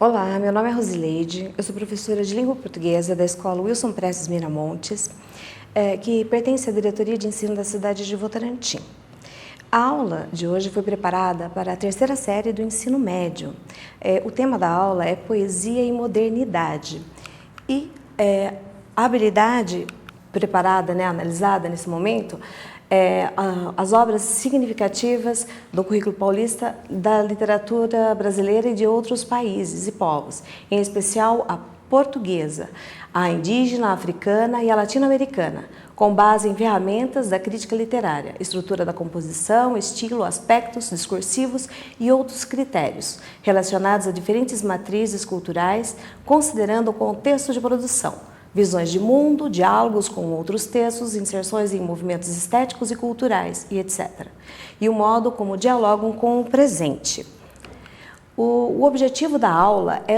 Olá, meu nome é Rosileide, eu sou professora de língua portuguesa da Escola Wilson Prestes Miramontes, que pertence à diretoria de ensino da cidade de Votorantim. A aula de hoje foi preparada para a terceira série do ensino médio. O tema da aula é poesia e modernidade. E a habilidade preparada, analisada nesse momento, as obras significativas do currículo paulista da literatura brasileira e de outros países e povos, em especial a portuguesa, a indígena, a africana e a latino-americana, com base em ferramentas da crítica literária, estrutura da composição, estilo, aspectos discursivos e outros critérios relacionados a diferentes matrizes culturais, considerando o contexto de produção, visões de mundo, diálogos com outros textos, inserções em movimentos estéticos e culturais, e etc. E o modo como dialogam com o presente. O objetivo da aula é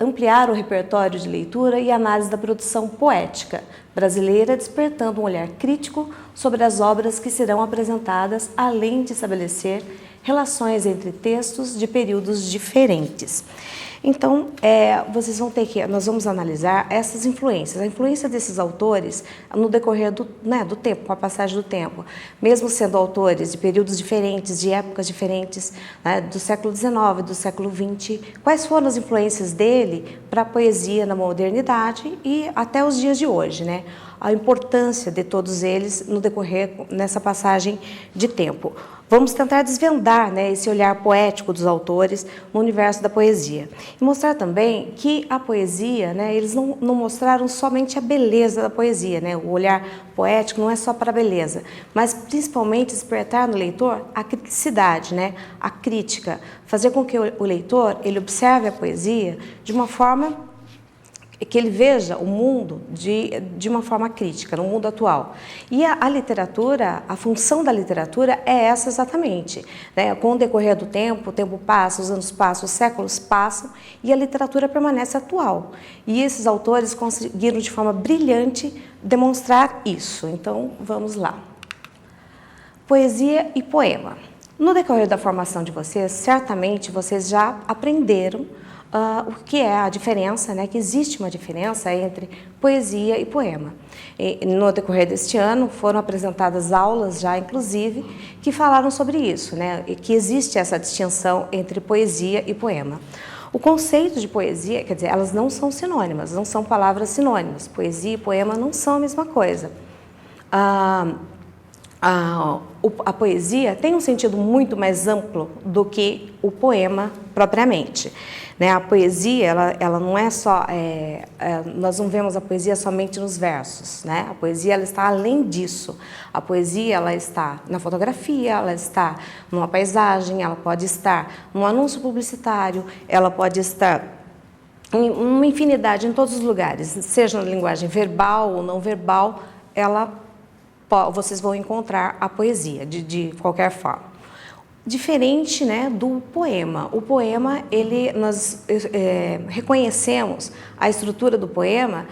ampliar o repertório de leitura e análise da produção poética brasileira, despertando um olhar crítico sobre as obras que serão apresentadas, além de estabelecer relações entre textos de períodos diferentes. Então, nós vamos analisar essas influências, a influência desses autores no decorrer do tempo, com a passagem do tempo, mesmo sendo autores de períodos diferentes, de épocas diferentes, do século XIX, do século XX, quais foram as influências dele para a poesia na modernidade e até os dias de hoje, a importância de todos eles no decorrer nessa passagem de tempo. Vamos tentar desvendar esse olhar poético dos autores no universo da poesia. E mostrar também que a poesia, eles não mostraram somente a beleza da poesia, o olhar poético não é só para a beleza, mas principalmente despertar no leitor a criticidade, a crítica, fazer com que o leitor ele observe a poesia de uma forma que ele veja o mundo de uma forma crítica, no mundo atual. E a literatura, a função da literatura é essa exatamente. Com o decorrer do tempo, o tempo passa, os anos passam, os séculos passam e a literatura permanece atual. E esses autores conseguiram de forma brilhante demonstrar isso. Então, vamos lá. Poesia e poema. No decorrer da formação de vocês, certamente vocês já aprenderam o que é a diferença, que existe uma diferença entre poesia e poema. E, no decorrer deste ano foram apresentadas aulas já, inclusive, que falaram sobre isso, e que existe essa distinção entre poesia e poema. O conceito de poesia, quer dizer, elas não são sinônimas, não são palavras sinônimas. Poesia e poema não são a mesma coisa. A poesia tem um sentido muito mais amplo do que o poema propriamente. A poesia, ela não é só, nós não vemos a poesia somente nos versos, a poesia ela está além disso. A poesia ela está na fotografia, ela está numa paisagem, ela pode estar num anúncio publicitário, ela pode estar em uma infinidade, em todos os lugares, seja na linguagem verbal ou não verbal, vocês vão encontrar a poesia de qualquer forma. Diferente do poema. O poema, nós reconhecemos a estrutura do poema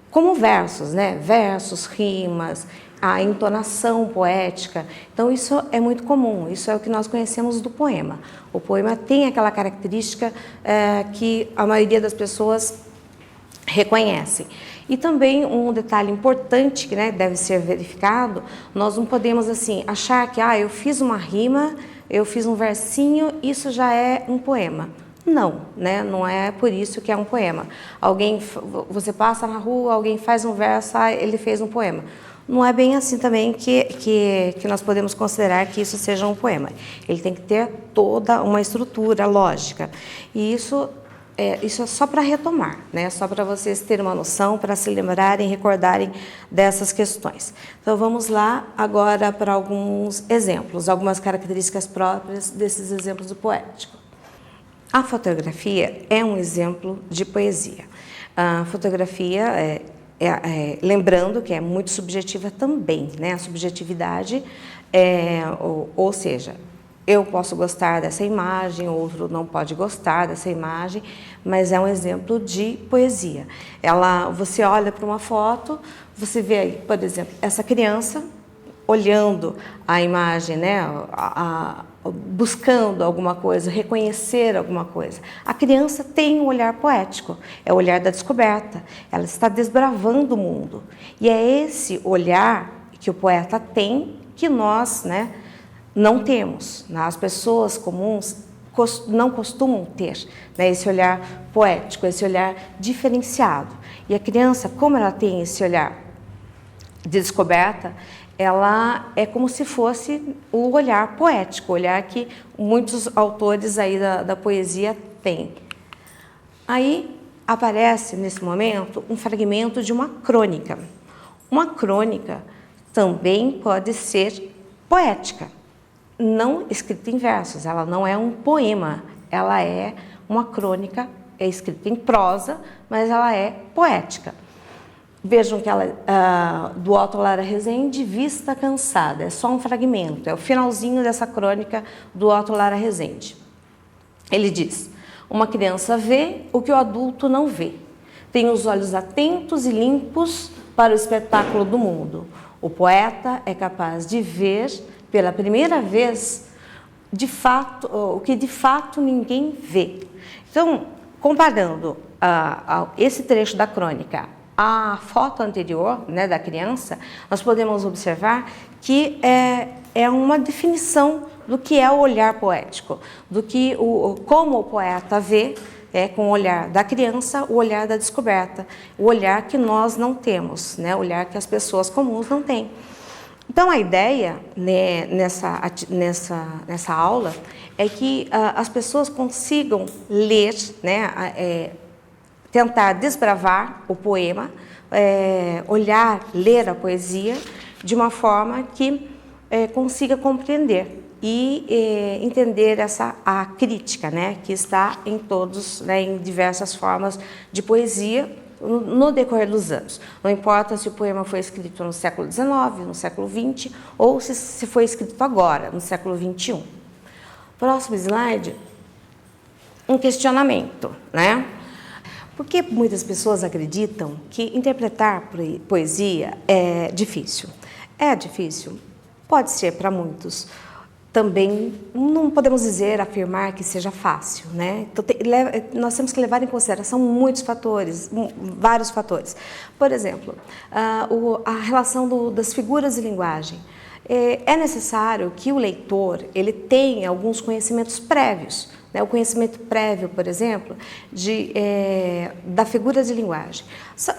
como versos, versos, rimas, a entonação poética. Então, isso é muito comum, isso é o que nós conhecemos do poema. O poema tem aquela característica que a maioria das pessoas reconhece. E também um detalhe importante que deve ser verificado, nós não podemos achar que eu fiz uma rima, eu fiz um versinho, isso já é um poema. Não, não é por isso que é um poema. Você passa na rua, alguém faz um verso, ele fez um poema. Não é bem assim também que nós podemos considerar que isso seja um poema. Ele tem que ter toda uma estrutura lógica. E isso é só para retomar, só para vocês terem uma noção, para se lembrarem, recordarem dessas questões. Então, vamos lá agora para alguns exemplos, algumas características próprias desses exemplos do poético. A fotografia é um exemplo de poesia. A fotografia, lembrando que é muito subjetiva também, a subjetividade, ou seja, eu posso gostar dessa imagem, outro não pode gostar dessa imagem, mas é um exemplo de poesia. Você olha para uma foto, você vê aí, por exemplo, essa criança olhando a imagem, buscando alguma coisa, reconhecer alguma coisa. A criança tem um olhar poético, é o olhar da descoberta, ela está desbravando o mundo. E é esse olhar que o poeta tem que nós, né, não temos. As pessoas comuns não costumam ter, né, esse olhar poético, esse olhar diferenciado. E a criança, como ela tem esse olhar de descoberta, ela é como se fosse o olhar poético, o olhar que muitos autores aí da poesia têm. Aí aparece, nesse momento, um fragmento de uma crônica. Uma crônica também pode ser poética, não escrita em versos, ela não é um poema, ela é uma crônica, é escrita em prosa, mas ela é poética. Vejam que ela, do Otto Lara Rezende, Vista Cansada, é só um fragmento, é o finalzinho dessa crônica do Otto Lara Rezende. Ele diz: uma criança vê o que o adulto não vê, tem os olhos atentos e limpos para o espetáculo do mundo. O poeta é capaz de ver pela primeira vez de fato, o que de fato ninguém vê. Então, comparando esse trecho da crônica à foto anterior, né, da criança, nós podemos observar que é uma definição do que é o olhar poético, do que como o poeta vê, com o olhar da criança, o olhar da descoberta, o olhar que nós não temos, né, o olhar que as pessoas comuns não têm. Então, a ideia, né, nessa aula é que as pessoas consigam ler, né, tentar desbravar o poema, ler a poesia de uma forma que consiga compreender e entender a crítica, né, que está em todos, né, em diversas formas de poesia no decorrer dos anos. Não importa se o poema foi escrito no século XIX, no século XX, ou se foi escrito agora, no século XXI. Próximo slide, um questionamento, né? Por que muitas pessoas acreditam que interpretar poesia é difícil? É difícil? Pode ser para muitos. Também não podemos afirmar que seja fácil, né? Então, nós temos que levar em consideração muitos fatores, vários fatores. Por exemplo, a relação das figuras de linguagem. É necessário que o leitor ele tenha alguns conhecimentos prévios, né? O conhecimento prévio, por exemplo, da figura de linguagem.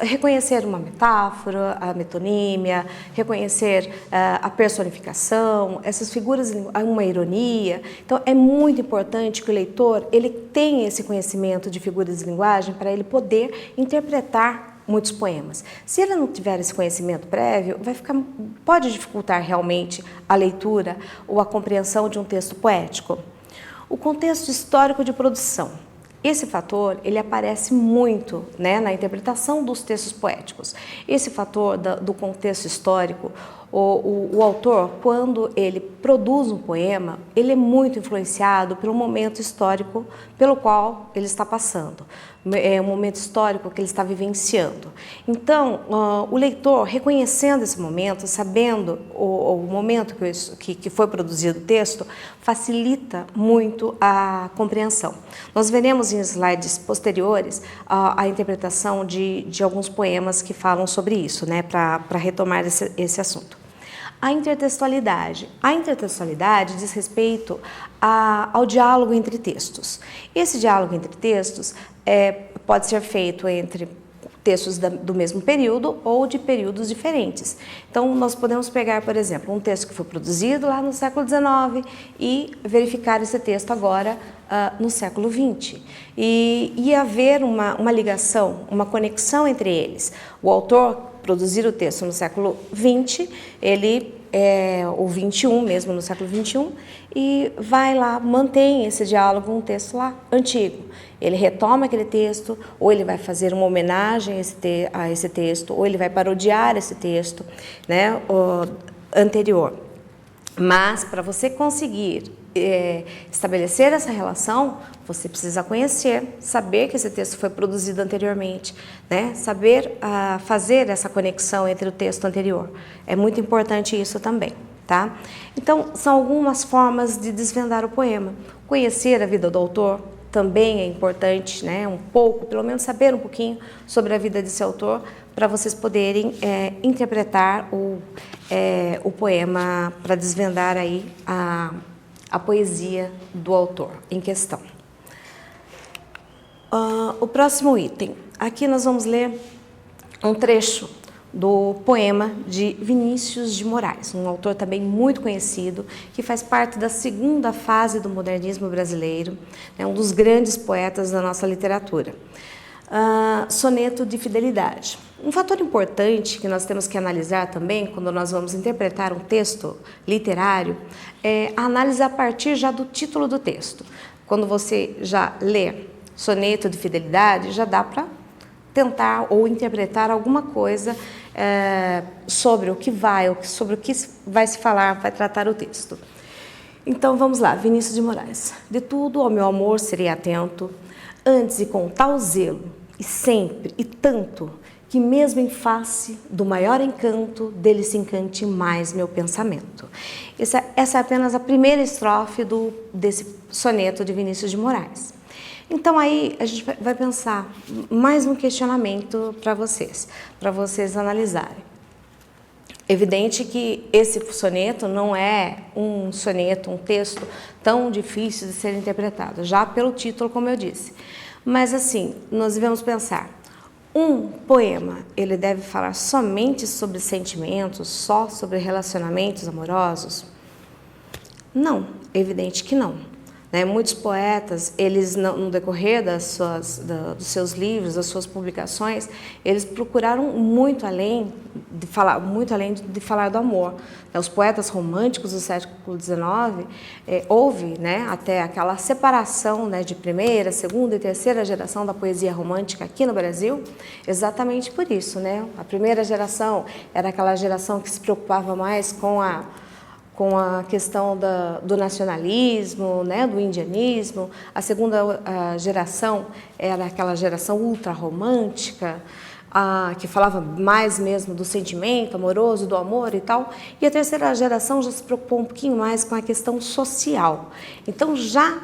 Reconhecer uma metáfora, a metonímia, reconhecer a personificação, essas figuras, uma ironia. Então, é muito importante que o leitor ele tenha esse conhecimento de figuras de linguagem para ele poder interpretar muitos poemas. Se ele não tiver esse conhecimento prévio, pode dificultar realmente a leitura ou a compreensão de um texto poético. O contexto histórico de produção. Esse fator, ele aparece muito, né, na interpretação dos textos poéticos. Esse fator do contexto histórico, o autor, quando ele produz um poema, ele é muito influenciado pelo momento histórico pelo qual ele está passando. É um momento histórico que ele está vivenciando. Então, o leitor, reconhecendo esse momento, sabendo o momento que foi produzido o texto, facilita muito a compreensão. Nós veremos em slides posteriores a interpretação de alguns poemas que falam sobre isso, né, para retomar esse assunto. A intertextualidade. A intertextualidade diz respeito ao diálogo entre textos. Esse diálogo entre textos pode ser feito entre textos do mesmo período ou de períodos diferentes. Então, nós podemos pegar, por exemplo, um texto que foi produzido lá no século XIX e verificar esse texto agora no século XX. E haver uma ligação, uma conexão entre eles. O autor produzir o texto no século XX, o XXI mesmo, no século XXI, e vai lá, mantém esse diálogo, um texto lá antigo. Ele retoma aquele texto, ou ele vai fazer uma homenagem a esse texto, ou ele vai parodiar esse texto, né, anterior. Mas, para você conseguir estabelecer essa relação, você precisa conhecer, saber que esse texto foi produzido anteriormente, né? Saber fazer essa conexão entre o texto anterior. É muito importante isso também. tá? Então, são algumas formas de desvendar o poema. Conhecer a vida do autor também é importante, né? Um pouco, pelo menos saber um pouquinho sobre a vida desse autor, para vocês poderem interpretar o poema, para desvendar aí a poesia do autor em questão. O próximo item. Aqui nós vamos ler um trecho do poema de Vinícius de Moraes, um autor também muito conhecido, que faz parte da segunda fase do modernismo brasileiro, né, um dos grandes poetas da nossa literatura. Soneto de Fidelidade. Um fator importante que nós temos que analisar também, quando nós vamos interpretar um texto literário, é a análise a partir já do título do texto. Quando você já lê Soneto de Fidelidade, já dá para tentar ou interpretar alguma coisa sobre o que vai se falar, vai tratar o texto. Então vamos lá, Vinícius de Moraes. De tudo ao meu amor serei atento, antes e com tal zelo, e sempre e tanto, que mesmo em face do maior encanto, dele se encante mais meu pensamento. Essa é apenas a primeira estrofe desse soneto de Vinícius de Moraes. Então aí a gente vai pensar mais um questionamento para vocês analisarem. Evidente que esse soneto não é um soneto, um texto tão difícil de ser interpretado, já pelo título, como eu disse. Mas assim, nós devemos pensar, um poema, ele deve falar somente sobre sentimentos, só sobre relacionamentos amorosos? Não, é evidente que não. Muitos poetas, eles no decorrer dos seus livros, das suas publicações, eles procuraram muito além de falar do amor. Os poetas românticos do século XIX, houve até aquela separação de primeira, segunda e terceira geração da poesia romântica aqui no Brasil, exatamente por isso. A primeira geração era aquela geração que se preocupava mais com a questão do nacionalismo, do indianismo. A segunda geração era aquela geração ultra-romântica, que falava mais mesmo do sentimento amoroso, do amor e tal. E a terceira geração já se preocupou um pouquinho mais com a questão social. Então, já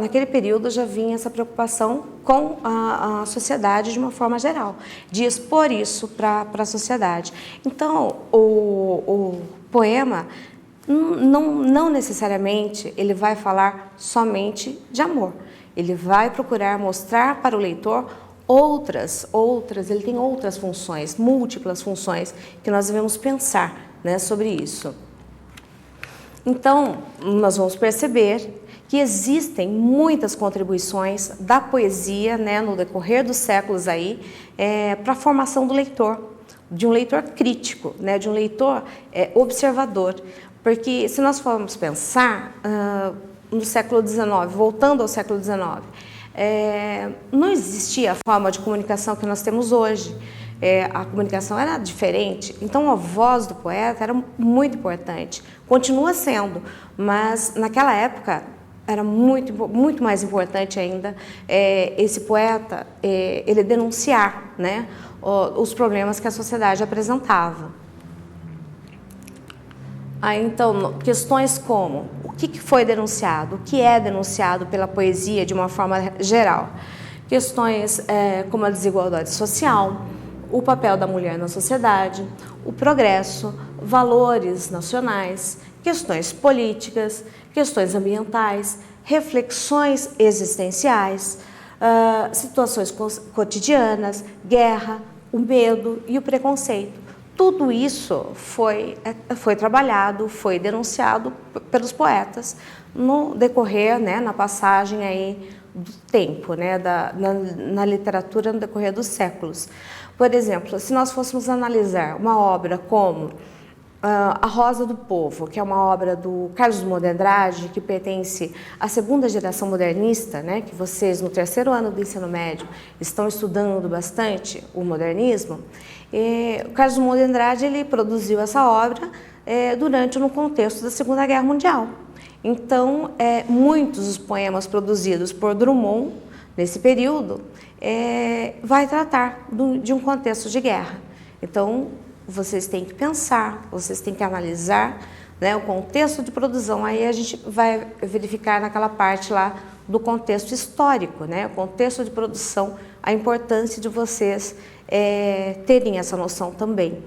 naquele período, já vinha essa preocupação com a sociedade de uma forma geral, de expor isso para a sociedade. Então, o poema não necessariamente ele vai falar somente de amor. Ele vai procurar mostrar para o leitor ele tem outras funções, múltiplas funções, que nós devemos pensar sobre isso. Então, nós vamos perceber que existem muitas contribuições da poesia, no decorrer dos séculos aí, para a formação do leitor, de um leitor crítico, de um leitor observador. Porque se nós formos pensar no século XIX, voltando ao século XIX, não existia a forma de comunicação que nós temos hoje. A comunicação era diferente, então a voz do poeta era muito importante, continua sendo, mas naquela época era muito, muito mais importante ainda esse poeta ele denunciar os problemas que a sociedade apresentava. Então, questões como o que foi denunciado, o que é denunciado pela poesia de uma forma geral. Questões como a desigualdade social, o papel da mulher na sociedade, o progresso, valores nacionais, questões políticas, questões ambientais, reflexões existenciais, situações cotidianas, guerra, o medo e o preconceito. Tudo isso foi trabalhado, foi denunciado pelos poetas no decorrer, na passagem aí do tempo, na literatura no decorrer dos séculos. Por exemplo, se nós fôssemos analisar uma obra como A Rosa do Povo, que é uma obra do Carlos Drummond de Andrade, que pertence à segunda geração modernista, que vocês no terceiro ano do ensino médio estão estudando bastante o modernismo. O Carlos Drummond de Andrade ele produziu essa obra no contexto da Segunda Guerra Mundial. Então, muitos dos poemas produzidos por Drummond nesse período vai tratar de um contexto de guerra. Então, vocês têm que pensar, vocês têm que analisar né? O contexto de produção, aí a gente vai verificar naquela parte lá do contexto histórico, né? O contexto de produção, a importância de vocês terem essa noção também.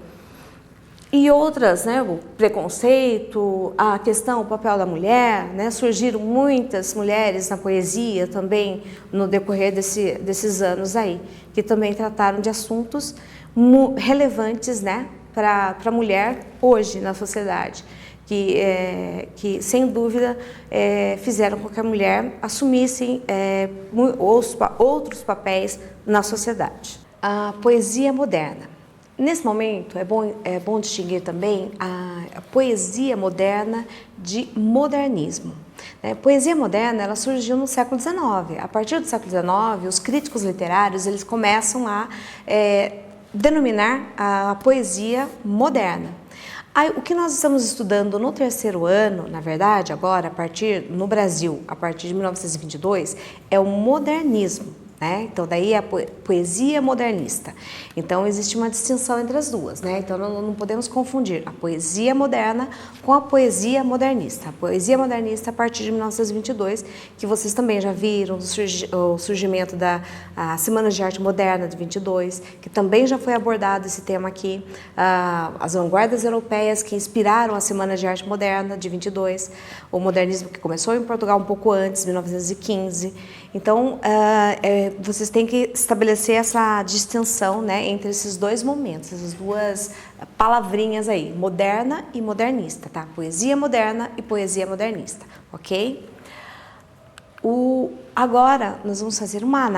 E outras, né, o preconceito, a questão, o papel da mulher, né, surgiram muitas mulheres na poesia também no decorrer desses anos aí, que também trataram de assuntos relevantes, né, para a mulher hoje na sociedade, que sem dúvida fizeram com que a mulher assumisse outros papéis na sociedade. A poesia moderna. Nesse momento, é bom distinguir também a poesia moderna de modernismo. Poesia moderna, ela surgiu no século XIX. A partir do século XIX, os críticos literários eles começam a denominar a poesia moderna. Aí, o que nós estamos estudando no terceiro ano, na verdade, agora, no Brasil, a partir de 1922, é o modernismo. Então, daí a poesia modernista. Então, existe uma distinção entre as duas, né? Então, não podemos confundir a poesia moderna com a poesia modernista. A poesia modernista, a partir de 1922, que vocês também já viram, o surgimento da Semana de Arte Moderna de 22, que também já foi abordado esse tema aqui, as vanguardas europeias que inspiraram a Semana de Arte Moderna de 22, o modernismo que começou em Portugal um pouco antes, 1915. Então, vocês têm que estabelecer essa distinção, né, entre esses dois momentos, essas duas palavrinhas aí, moderna e modernista, tá? Poesia moderna e poesia modernista, ok? Agora, nós vamos fazer uma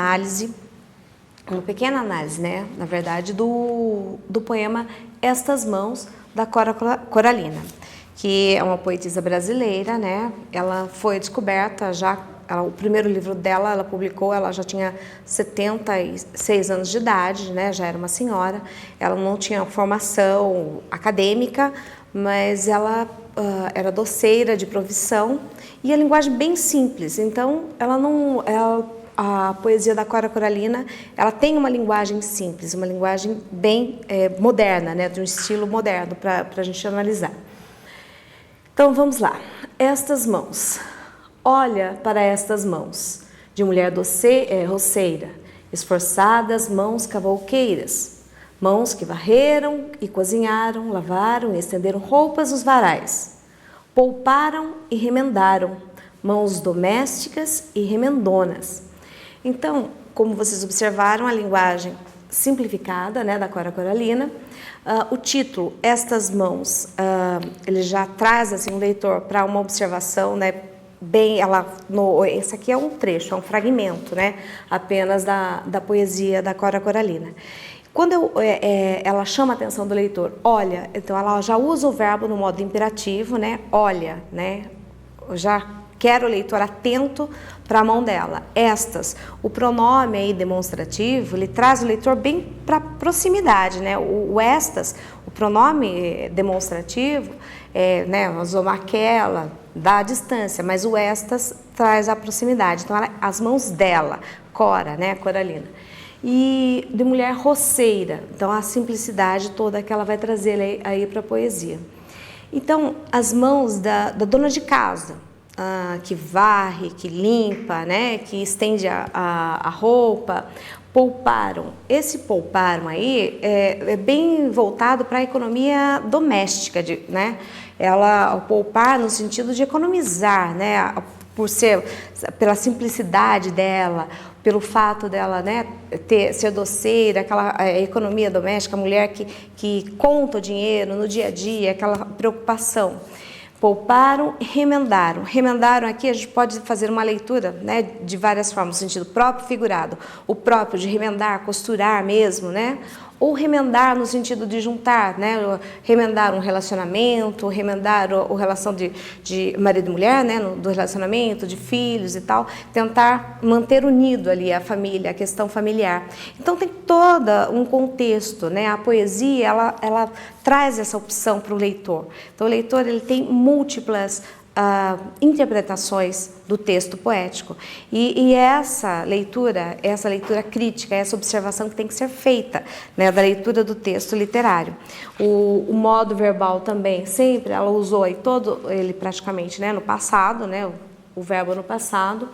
pequena análise, né, na verdade, do poema Estas Mãos, da Cora Coralina, que é uma poetisa brasileira, né? Ela foi descoberta já. O primeiro livro dela, ela publicou, ela já tinha 76 anos de idade, né? Já era uma senhora. Ela não tinha formação acadêmica, mas ela era doceira de profissão e a linguagem bem simples. Então, a poesia da Cora Coralina, ela tem uma linguagem simples, uma linguagem bem moderna, né? De um estilo moderno para a gente analisar. Então, vamos lá. Estas mãos. Olha para estas mãos, de mulher roceira, esforçadas mãos cavouqueiras, mãos que varreram e cozinharam, lavaram e estenderam roupas nos varais, pouparam e remendaram, mãos domésticas e remendonas. Então, como vocês observaram, a linguagem simplificada, né, da Cora Coralina, o título, Estas Mãos, ele já traz assim, o leitor para uma observação, né, esse aqui é um trecho, é um fragmento, né, apenas da poesia da Cora Coralina. Quando ela chama a atenção do leitor, olha, então ela já usa o verbo no modo imperativo, né, olha, né, já quero o leitor atento para a mão dela. Estas, o pronome aí demonstrativo, ele traz o leitor bem para proximidade, né, o estas, o pronome demonstrativo, né, usou aquela, dá a distância, mas o estas traz a proximidade. Então, as mãos dela, Cora, né, Coralina. E de mulher roceira, então a simplicidade toda que ela vai trazer aí para a poesia. Então, as mãos da dona de casa, que varre, que limpa, né, que estende a roupa, pouparam. Esse pouparam aí é bem voltado para a economia doméstica, né? Ela poupar no sentido de economizar, né? Pela simplicidade dela, pelo fato dela, né, ser doceira, aquela economia doméstica, a mulher que conta o dinheiro no dia a dia, aquela preocupação. Pouparam e remendaram. Remendaram aqui, a gente pode fazer uma leitura, né, de várias formas, no sentido próprio e figurado. O próprio de remendar, costurar mesmo, né? Ou remendar no sentido de juntar, né? Remendar um relacionamento, remendar a relação de marido e mulher, né? Do relacionamento, de filhos e tal. Tentar manter unido ali a família, a questão familiar. Então tem todo um contexto, né? A poesia, ela traz essa opção para o leitor. Então o leitor ele tem múltiplas interpretações do texto poético. E essa leitura crítica, essa observação que tem que ser feita, né, da leitura do texto literário. O modo verbal também, sempre ela usou aí todo ele praticamente, né, no passado, né, o verbo no passado,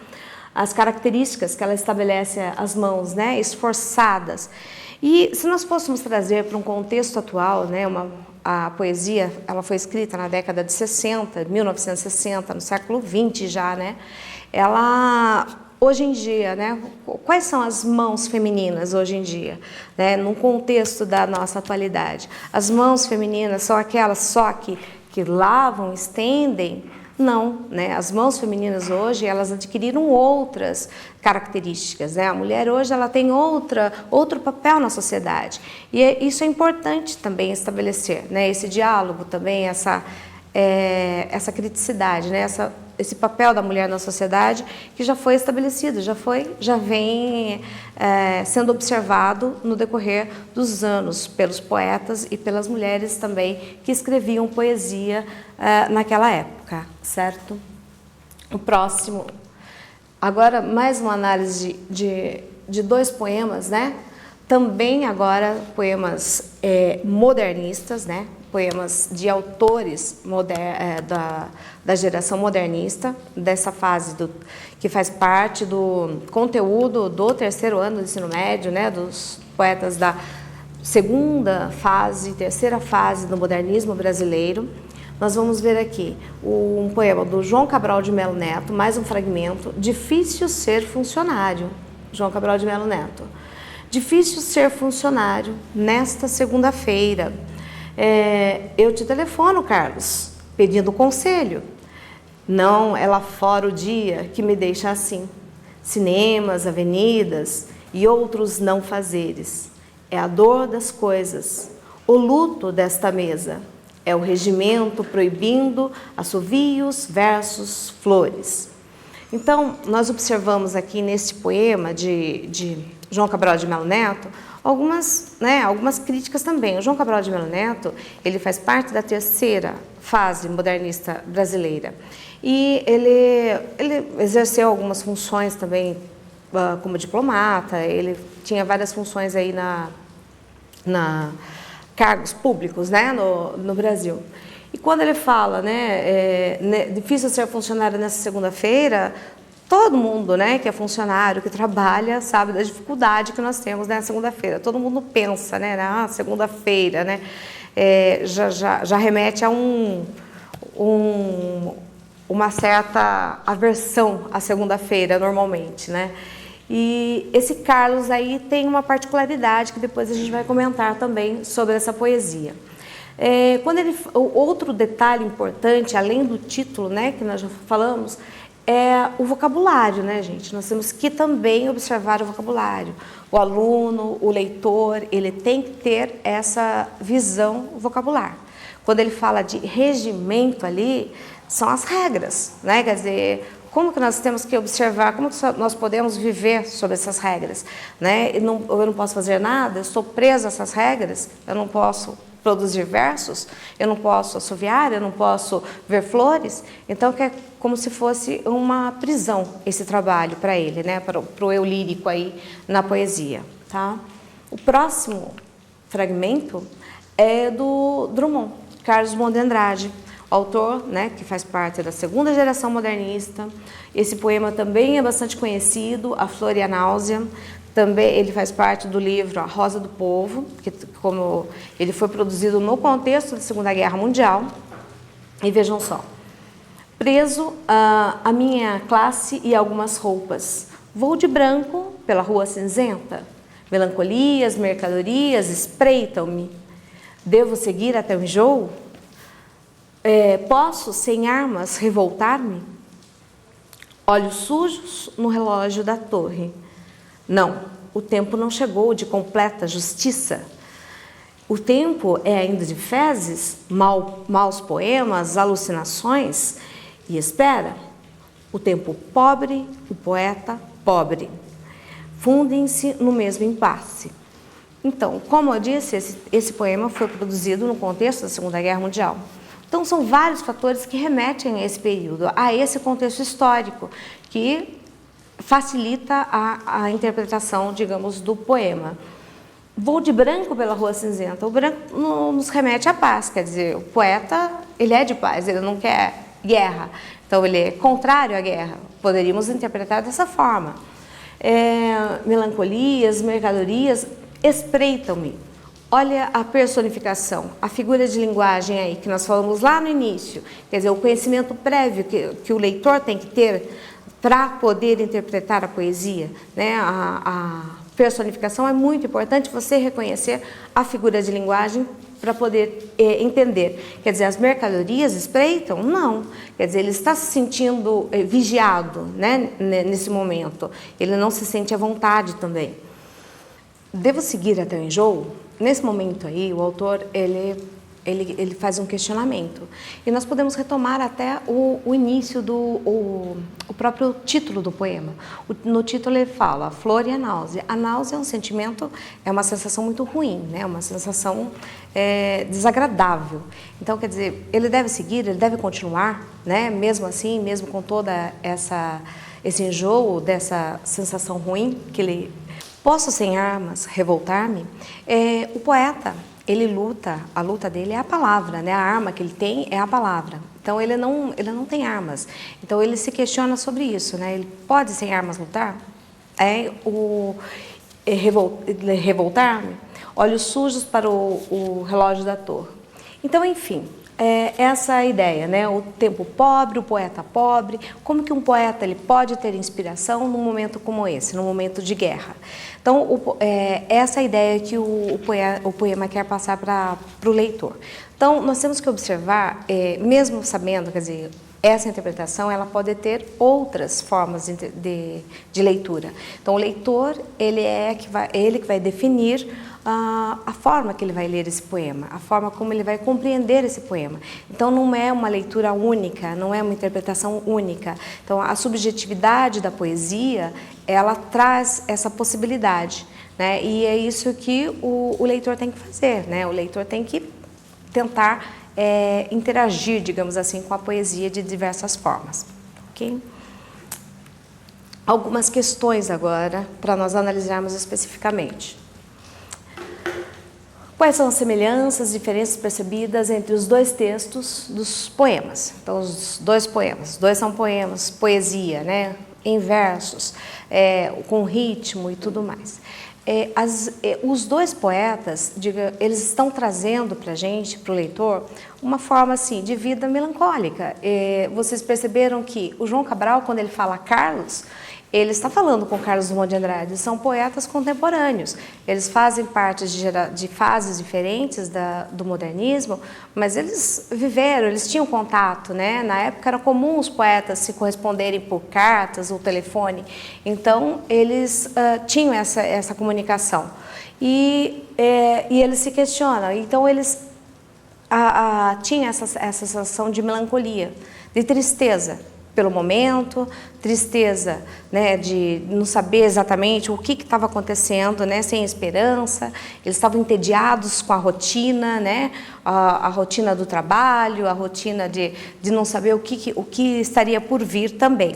as características que ela estabelece, as mãos, né, esforçadas. E se nós fôssemos trazer para um contexto atual, né, a poesia, ela foi escrita na década de 60, 1960, no século 20 já, né? Ela, hoje em dia, né, quais são as mãos femininas hoje em dia, né, no contexto da nossa atualidade? As mãos femininas são aquelas só que lavam, estendem? Não, né? As mãos femininas hoje, elas adquiriram outras características, né? A mulher hoje, ela tem outro papel na sociedade. E isso é importante também estabelecer, né? Esse diálogo também, essa criticidade, né? Esse papel da mulher na sociedade que já foi estabelecido, já vem sendo observado no decorrer dos anos pelos poetas e pelas mulheres também que escreviam poesia naquela época, certo? O próximo, agora mais uma análise de dois poemas, né? Também agora poemas modernistas, né? Poemas de autores da geração modernista, dessa fase que faz parte do conteúdo do terceiro ano do ensino médio, né, dos poetas da segunda fase, terceira fase do modernismo brasileiro. Nós vamos ver aqui um poema do João Cabral de Melo Neto, mais um fragmento, Difícil Ser Funcionário, João Cabral de Melo Neto. Difícil ser funcionário nesta segunda-feira. Eu te telefono, Carlos, pedindo conselho. Não é lá fora o dia que me deixa assim. Cinemas, avenidas e outros não fazeres. É a dor das coisas, o luto desta mesa. É o regimento proibindo assovios, versos, flores. Então, nós observamos aqui nesse poema de João Cabral de Melo Neto algumas críticas também. O João Cabral de Melo Neto, ele faz parte da terceira fase modernista brasileira. E ele exerceu algumas funções também como diplomata, ele tinha várias funções aí na cargos públicos, né, no Brasil. E quando ele fala, difícil ser funcionário nessa segunda-feira, todo mundo, né, que é funcionário, que trabalha, sabe da dificuldade que nós temos na segunda-feira. Todo mundo pensa, né, na segunda-feira, né, já remete a uma certa aversão à segunda-feira, normalmente, né. E esse Carlos aí tem uma particularidade que depois a gente vai comentar também sobre essa poesia. Outro detalhe importante, além do título, né, que nós já falamos, é o vocabulário, né, gente? Nós temos que também observar o vocabulário. O aluno, o leitor, ele tem que ter essa visão vocabular. Quando ele fala de regimento ali, são as regras, né? Quer dizer, como que nós temos que observar, como que nós podemos viver sob essas regras, né? Eu não posso fazer nada, eu estou preso a essas regras, eu não posso produzir versos, eu não posso assoviar, eu não posso ver flores. Então, é como se fosse uma prisão esse trabalho para ele, né? Para o eu lírico aí na poesia, tá? O próximo fragmento é do Drummond, Carlos Drummond de Andrade, autor, né, que faz parte da segunda geração modernista. Esse poema também é bastante conhecido, A Flor e a Náusea. Também ele faz parte do livro A Rosa do Povo, que como ele foi produzido no contexto da Segunda Guerra Mundial. E vejam só. Preso a minha classe e algumas roupas, vou de branco pela rua cinzenta. Melancolias, mercadorias espreitam-me. Devo seguir até o enjoo? Posso, sem armas, revoltar-me? Olhos sujos no relógio da torre. Não, o tempo não chegou de completa justiça. O tempo é ainda de fezes, maus poemas, alucinações. E espera, o tempo pobre, o poeta pobre. Fundem-se no mesmo impasse. Então, como eu disse, esse poema foi produzido no contexto da Segunda Guerra Mundial. Então, são vários fatores que remetem a esse período, a esse contexto histórico, que facilita a interpretação, digamos, do poema. Vou de branco pela rua cinzenta. O branco nos remete à paz, quer dizer, o poeta, ele é de paz, ele não quer guerra. Então, ele é contrário à guerra. Poderíamos interpretar dessa forma. Melancolias, mercadorias, espreitam-me. Olha a personificação, a figura de linguagem aí, que nós falamos lá no início. Quer dizer, o conhecimento prévio que o leitor tem que ter para poder interpretar a poesia, né? A personificação é muito importante, você reconhecer a figura de linguagem para poder entender. Quer dizer, as mercadorias espreitam? Não. Quer dizer, ele está se sentindo vigiado, né, nesse momento. Ele não se sente à vontade também. Devo seguir até o enjoo? Nesse momento aí, o autor, ele faz um questionamento. E nós podemos retomar até o início o próprio título do poema. No título ele fala, a flor e a náusea. A náusea é um sentimento, é uma sensação muito ruim, né? Uma sensação desagradável. Então, quer dizer, ele deve seguir, ele deve continuar, né? Mesmo assim, mesmo com toda esse enjoo, dessa sensação ruim que ele... Posso sem armas revoltar-me? O poeta, ele luta, a luta dele é a palavra, né? A arma que ele tem é a palavra. Então, ele não tem armas. Então, ele se questiona sobre isso, né? Ele pode sem armas lutar? Revoltar-me? Olhos sujos para o relógio da torre. Então, enfim, essa é a ideia, né? O tempo pobre, o poeta pobre. Como que um poeta ele pode ter inspiração num momento como esse, num momento de guerra? Então, essa é a ideia que o poema quer passar para o leitor. Então, nós temos que observar, mesmo sabendo, quer dizer, essa interpretação, ela pode ter outras formas de leitura. Então, o leitor, ele que vai definir a forma que ele vai ler esse poema, a forma como ele vai compreender esse poema. Então, não é uma leitura única, não é uma interpretação única. Então, a subjetividade da poesia, ela traz essa possibilidade, né? E é isso que o leitor tem que fazer, né? O leitor tem que tentar interagir, digamos assim, com a poesia de diversas formas. Ok? Algumas questões agora, para nós analisarmos especificamente. Quais são as semelhanças, diferenças percebidas entre os dois textos dos poemas? Então, os dois são poemas, poesia, né? Em versos, com ritmo e tudo mais. Os dois poetas, eles estão trazendo para a gente, para o leitor, uma forma assim, de vida melancólica. Vocês perceberam que o João Cabral, quando ele fala Carlos, ele está falando com Carlos Drummond de Andrade, são poetas contemporâneos. Eles fazem parte de fases diferentes do modernismo, mas eles viveram, eles tinham contato, né? Na época era comum os poetas se corresponderem por cartas ou telefone, então eles tinham essa comunicação. E eles se questionam, então eles tinham essa sensação de melancolia, de tristeza pelo momento, tristeza, né, de não saber exatamente o que estava acontecendo, né, sem esperança. Eles estavam entediados com a rotina, né, a rotina do trabalho, a rotina de não saber o que estaria por vir também.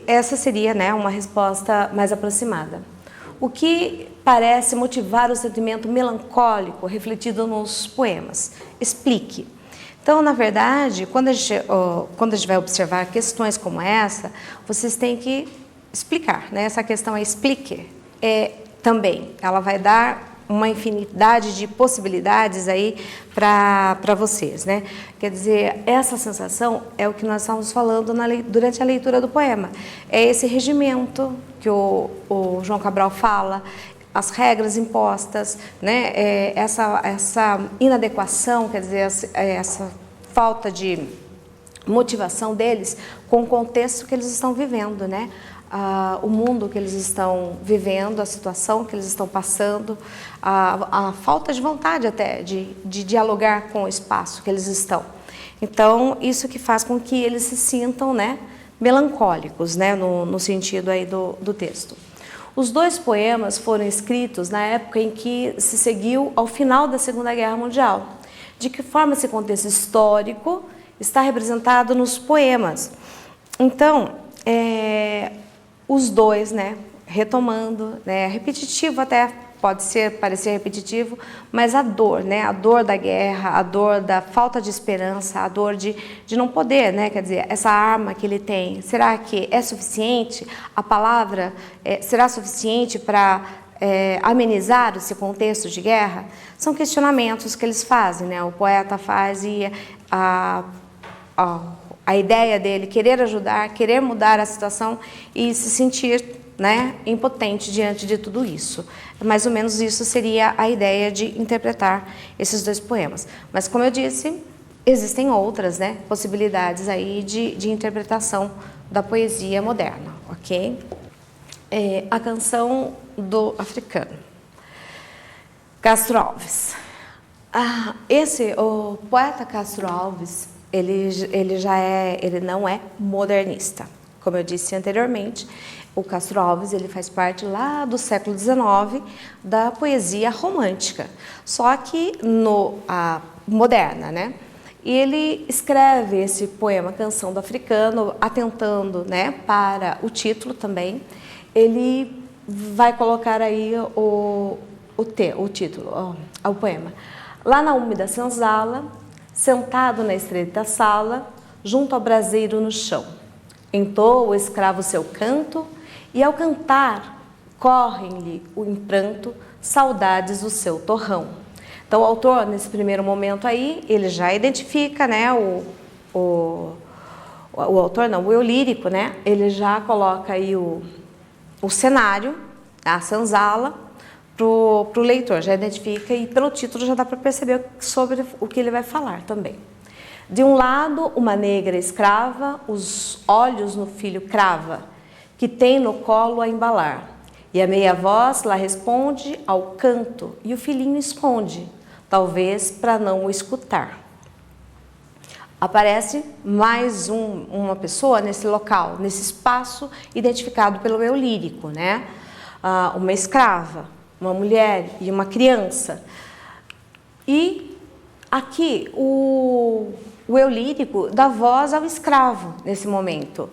Essa seria, né, uma resposta mais aproximada. O que parece motivar o sentimento melancólico refletido nos poemas? Explique. Então, na verdade, quando a gente vai observar questões como essa, vocês têm que explicar, né? Essa questão explique também. Ela vai dar uma infinidade de possibilidades aí para vocês, né? Quer dizer, essa sensação é o que nós estamos falando durante a leitura do poema. É esse regimento que o João Cabral fala, as regras impostas, né? Essa inadequação, quer dizer, essa falta de motivação deles com o contexto que eles estão vivendo, né? O mundo que eles estão vivendo, a situação que eles estão passando, a falta de vontade até de dialogar com o espaço que eles estão. Então, isso que faz com que eles se sintam, né, melancólicos, né, no sentido aí do texto. Os dois poemas foram escritos na época em que se seguiu ao final da Segunda Guerra Mundial. de que forma esse contexto histórico está representado nos poemas. Então, os dois, né, retomando, né, repetitivo até, pode parecer repetitivo, mas a dor, né, a dor da guerra, a dor da falta de esperança, a dor de não poder, né, quer dizer, essa arma que ele tem, será que é suficiente? A palavra será suficiente para amenizar esse contexto de guerra? São questionamentos que eles fazem, né, o poeta faz e a ideia dele, querer ajudar, querer mudar a situação e se sentir, né, impotente diante de tudo isso. Mais ou menos isso seria a ideia de interpretar esses dois poemas. Mas, como eu disse, existem outras, né, possibilidades aí de interpretação da poesia moderna, ok? A canção do africano. Castro Alves. O poeta Castro Alves, ele não é modernista. Como eu disse anteriormente, o Castro Alves ele faz parte lá do século XIX da poesia romântica, só que moderna, né? E ele escreve esse poema Canção do Africano, atentando, né, para o título também. Ele vai colocar aí o título, o poema. Lá na úmida senzala, sentado na estreita sala, junto ao braseiro no chão, entoa o escravo seu canto, e ao cantar, correm-lhe em pranto saudades do seu torrão. Então, o autor, nesse primeiro momento aí, ele já identifica, né, o autor, não, o eu lírico, né, ele já coloca aí o cenário, a senzala, para o leitor, já identifica e pelo título já dá para perceber sobre o que ele vai falar também. De um lado, uma negra escrava, os olhos no filho crava, que tem no colo a embalar. E a meia voz lá responde ao canto e o filhinho esconde, talvez para não o escutar. Aparece mais uma pessoa nesse local, nesse espaço identificado pelo eu lírico, né? Uma escrava, uma mulher e uma criança. E aqui o eu lírico dá voz ao escravo nesse momento.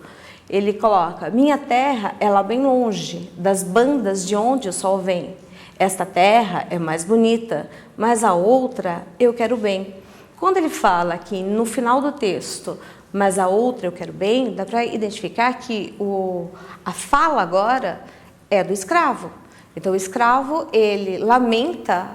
Ele coloca: minha terra é lá bem longe, das bandas de onde o sol vem. Esta terra é mais bonita, mas a outra eu quero bem. Quando ele fala aqui no final do texto, mas a outra eu quero bem, dá para identificar que a fala agora é do escravo. Então, o escravo, ele lamenta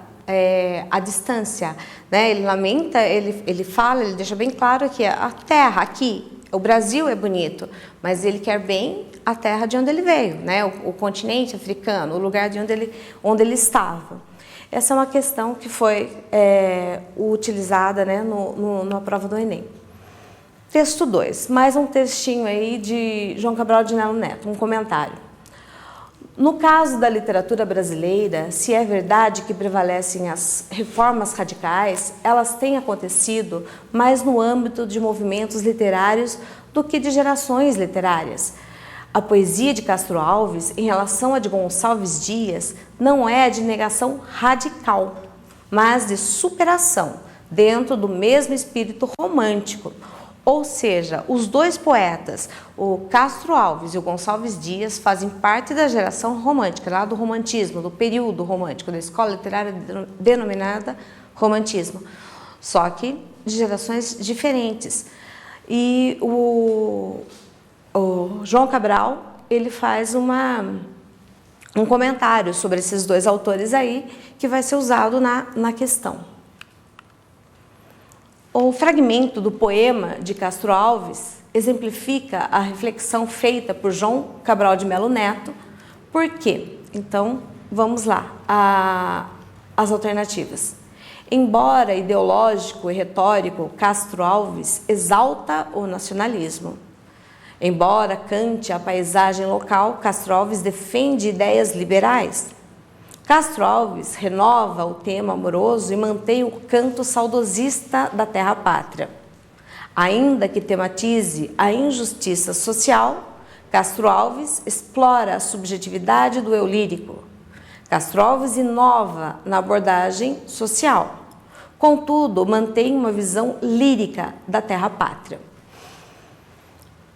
a distância, né? Ele lamenta, ele fala, ele deixa bem claro que a terra aqui, o Brasil é bonito, mas ele quer bem a terra de onde ele veio, né? O continente africano, o lugar de onde ele estava. Essa é uma questão que foi utilizada, né, na prova do Enem. Texto 2, mais um textinho aí de João Cabral de Melo Neto, um comentário. No caso da literatura brasileira, se é verdade que prevalecem as reformas radicais, elas têm acontecido mais no âmbito de movimentos literários do que de gerações literárias. A poesia de Castro Alves, em relação a de Gonçalves Dias, não é de negação radical, mas de superação, dentro do mesmo espírito romântico. Ou seja, os dois poetas, o Castro Alves e o Gonçalves Dias, fazem parte da geração romântica, lá do romantismo, do período romântico, da escola literária denominada romantismo, só que de gerações diferentes. E o João Cabral, ele faz um comentário sobre esses dois autores aí, que vai ser usado na questão. O fragmento do poema de Castro Alves exemplifica a reflexão feita por João Cabral de Melo Neto. Por quê? Então, vamos lá, as alternativas. Embora ideológico e retórico, Castro Alves exalta o nacionalismo. Embora cante a paisagem local, Castro Alves defende ideias liberais. Castro Alves renova o tema amoroso e mantém o canto saudosista da terra-pátria. Ainda que tematize a injustiça social, Castro Alves explora a subjetividade do eu lírico. Castro Alves inova na abordagem social. Contudo, mantém uma visão lírica da terra pátria.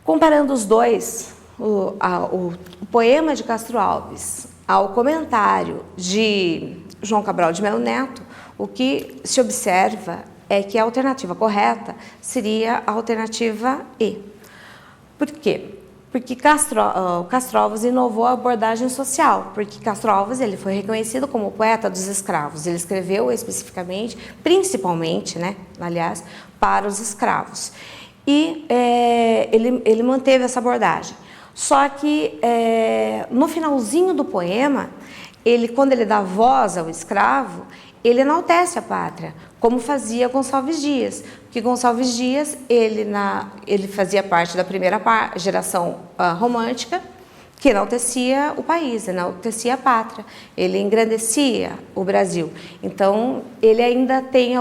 Comparando os dois, o poema de Castro Alves ao comentário de João Cabral de Melo Neto, o que se observa é que a alternativa correta seria a alternativa E. Por quê? Porque Castro Alves inovou a abordagem social, porque Castro Alves ele foi reconhecido como o poeta dos escravos. Ele escreveu especificamente, principalmente, né, aliás, para os escravos. E ele manteve essa abordagem. Só que no finalzinho do poema, quando ele dá voz ao escravo, ele enaltece a pátria, como fazia Gonçalves Dias, porque Gonçalves Dias ele fazia parte da primeira geração romântica, que enaltecia o país, enaltecia a pátria, ele engrandecia o Brasil. Então, ele ainda tem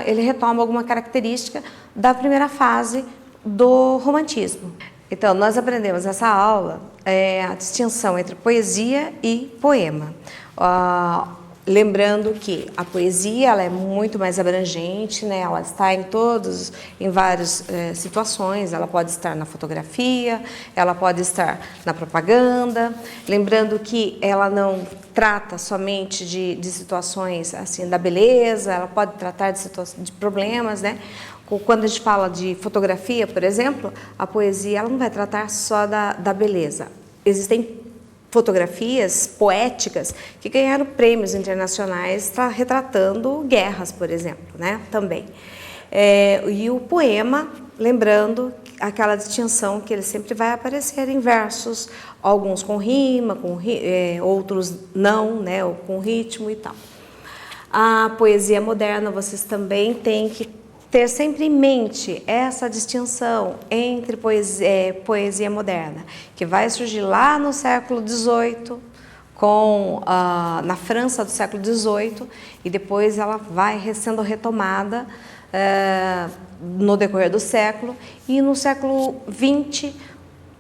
ele retoma alguma característica da primeira fase do romantismo. Então, nós aprendemos nessa aula a distinção entre poesia e poema. Lembrando que a poesia ela é muito mais abrangente, né? Ela está em várias situações, ela pode estar na fotografia, ela pode estar na propaganda. Lembrando que ela não trata somente de situações assim da beleza, ela pode tratar de problemas, né? Quando a gente fala de fotografia, por exemplo, a poesia ela não vai tratar só da beleza. Existem fotografias poéticas que ganharam prêmios internacionais retratando guerras, por exemplo, né? Também. E o poema, lembrando aquela distinção que ele sempre vai aparecer em versos, alguns com rima, outros não, né? Ou com ritmo e tal. A poesia moderna, vocês também têm que ter sempre em mente essa distinção entre poesia moderna, que vai surgir lá no século XVIII, na França do século XVIII, e depois ela vai sendo retomada no decorrer do século, e no século XX,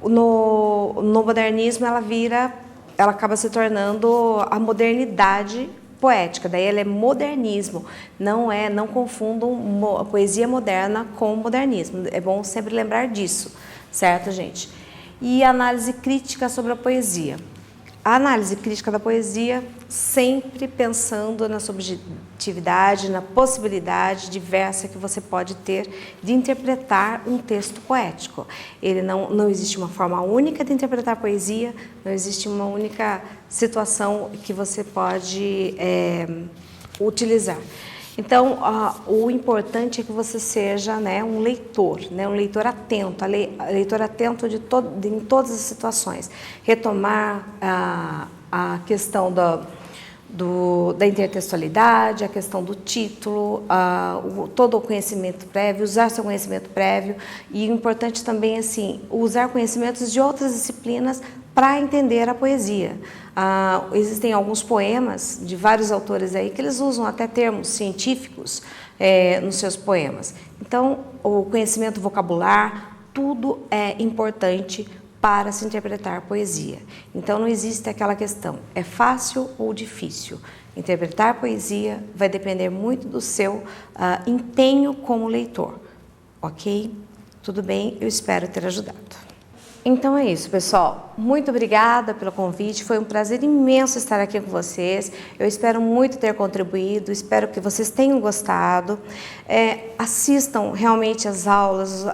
no modernismo, ela acaba se tornando a modernidade poética, daí ela é modernismo, não confundam a poesia moderna com o modernismo, é bom sempre lembrar disso, certo, gente? E análise crítica sobre a poesia. A análise crítica da poesia sempre pensando na subjetividade, na possibilidade diversa que você pode ter de interpretar um texto poético. Não existe uma forma única de interpretar poesia, não existe uma única situação que você pode utilizar. Então, o importante é que você seja, né, um leitor atento, leitor atento em todas as situações. Retomar a questão da intertextualidade, a questão do título, todo o conhecimento prévio, usar seu conhecimento prévio. E o importante também, assim, usar conhecimentos de outras disciplinas para entender a poesia. Existem alguns poemas de vários autores aí que eles usam até termos científicos nos seus poemas. Então, o conhecimento vocabular, tudo é importante para se interpretar poesia. Então, não existe aquela questão, é fácil ou difícil. Interpretar poesia vai depender muito do seu empenho como leitor, ok? Tudo bem? Eu espero ter ajudado. Então é isso, pessoal. Muito obrigada pelo convite. Foi um prazer imenso estar aqui com vocês. Eu espero muito ter contribuído. Espero que vocês tenham gostado. Assistam realmente as aulas.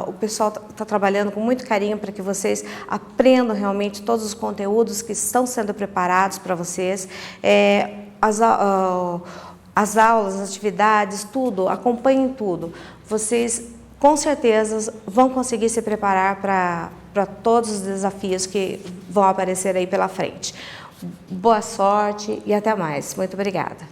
O pessoal está trabalhando com muito carinho para que vocês aprendam realmente todos os conteúdos que estão sendo preparados para vocês. As aulas, as atividades, tudo. Acompanhem tudo. Vocês com certeza vão conseguir se preparar para todos os desafios que vão aparecer aí pela frente. Boa sorte e até mais. Muito obrigada.